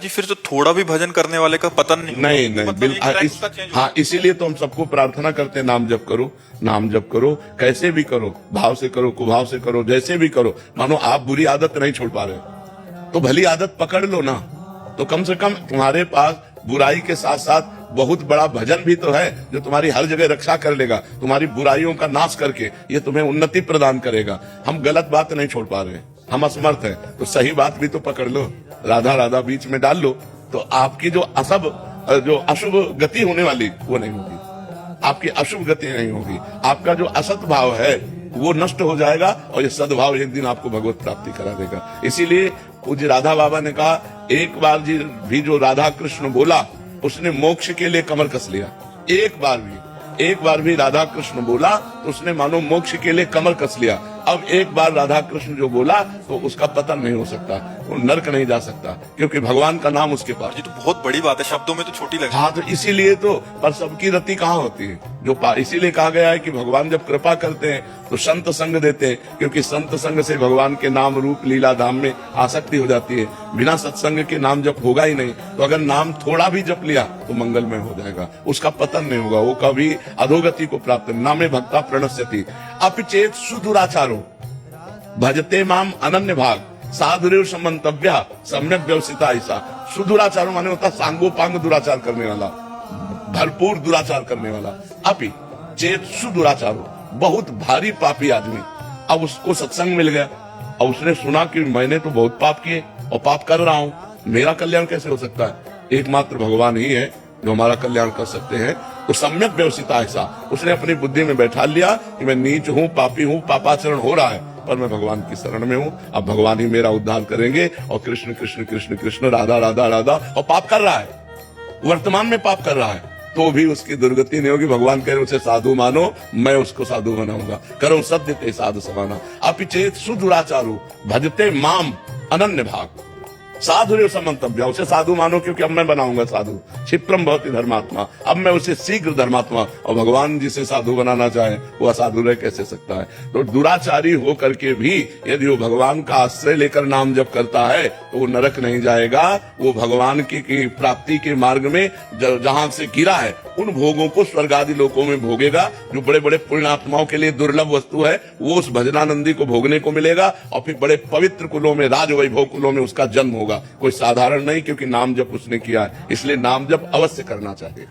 जी फिर तो थोड़ा भी भजन करने वाले का पतन नहीं होगा। नहीं मतलब बिल्कुल एक track उसका change हाँ, इसीलिए तो हम सबको प्रार्थना करते हैं, नाम जप करो, नाम जप करो, कैसे भी करो, भाव से करो, कुभाव से करो, जैसे भी करो। मानो आप बुरी आदत नहीं छोड़ पा रहे तो भली आदत पकड़ लो ना, तो कम से कम तुम्हारे पास बुराई के साथ साथ बहुत बड़ा भजन भी तो है जो तुम्हारी हर जगह रक्षा कर लेगा, तुम्हारी बुराइयों का नाश करके ये तुम्हें उन्नति प्रदान करेगा। हम गलत बात नहीं छोड़ पा रहे, हम असमर्थ हैं, तो सही बात भी तो पकड़ लो, राधा राधा बीच में डाल लो, तो आपकी जो अशुभ गति होने वाली वो नहीं होगी, आपकी अशुभ गति नहीं होगी, आपका जो असत भाव है वो नष्ट हो जाएगा और ये सद्भाव एक दिन आपको भगवत प्राप्ति करा देगा। इसीलिए पूज्य राधा बाबा ने कहा, एक बार जी भी जो राधा कृष्ण बोला उसने मोक्ष के लिए कमर कस लिया। एक बार भी राधा कृष्ण बोला तो उसने मानो मोक्ष के लिए कमर कस लिया। अब एक बार राधा कृष्ण जो बोला तो उसका पतन नहीं हो सकता, वो नरक नहीं जा सकता, क्योंकि भगवान का नाम उसके पास। ये तो बहुत बड़ी बात है, शब्दों में तो छोटी लगी। हाँ, तो इसीलिए तो, पर सबकी रति कहाँ होती है इसीलिए कहा गया है कि भगवान जब कृपा करते हैं तो संत संग देते हैं, क्योंकि संत संग से भगवान के नाम रूप लीला धाम में आसक्ति हो जाती है। बिना सत्संग के नाम जप होगा ही नहीं। तो अगर नाम थोड़ा भी जप लिया तो मंगलमय हो जाएगा, उसका पतन नहीं होगा, वो कभी अधोगति को प्राप्त। नामे भक्ता प्रणश्यति अपिचेत सुदुराचारो भजते माम अनन्य भाग साधुरेव समंतव्य सम्यक व्यवसिता ऐसा। सुदुराचारो माने होता सांगोपांग दुराचार करने वाला, भरपूर दुराचार करने वाला। अपि चेत सुदुराचारो, बहुत भारी पापी आदमी, अब उसको सत्संग मिल गया और उसने सुना कि मैंने तो बहुत पाप किए और पाप कर रहा हूं, मेरा कल्याण कैसे हो सकता है? एकमात्र भगवान ही है जो हमारा कल्याण कर सकते हैं। तो सम्यक व्यवसिता ऐसा, उसने अपनी बुद्धि में बैठा लिया कि मैं नीच हूं, पापी हूं, पापाचरण हो रहा है, पर मैं भगवान की शरण में हूं, अब भगवान ही मेरा उद्धार करेंगे। और कृष्ण कृष्ण कृष्ण कृष्ण राधा राधा राधा, और पाप कर रहा है, वर्तमान में पाप कर रहा है, तो भी उसकी दुर्गति नहीं होगी। भगवान कह रहे उसे साधु मानो, मैं उसको साधु बनाऊंगा। करो सत्य ते साधु समाना। अपिचेत सुदुराचारु भजते माम अनन्य भाग साधुरेव समंतव्य, उसे साधु मानो, क्योंकि अब मैं बनाऊंगा साधु। क्षिप्रम भवति धर्मात्मा, अब मैं उसे शीघ्र धर्मात्मा। और भगवान जिसे साधु बनाना चाहे वो असाधु रह कैसे सकता है? तो दुराचारी हो करके भी यदि वो भगवान का आश्रय लेकर नाम जप करता है तो वो नरक नहीं जाएगा, वो भगवान की प्राप्ति के मार्ग में जहां से गिरा है उन भोगों को स्वर्ग आदि लोकों में भोगेगा। जो बड़े बड़े पुण्यात्माओं के लिए दुर्लभ वस्तु है वो उस भजनानंदी को भोगने को मिलेगा, और फिर बड़े पवित्र कुलों में, राज वैभव कुलों में उसका जन्म होगा। कोई साधारण नहीं, क्योंकि नाम जप उसने किया है, इसलिए नाम जप अवश्य करना चाहिए।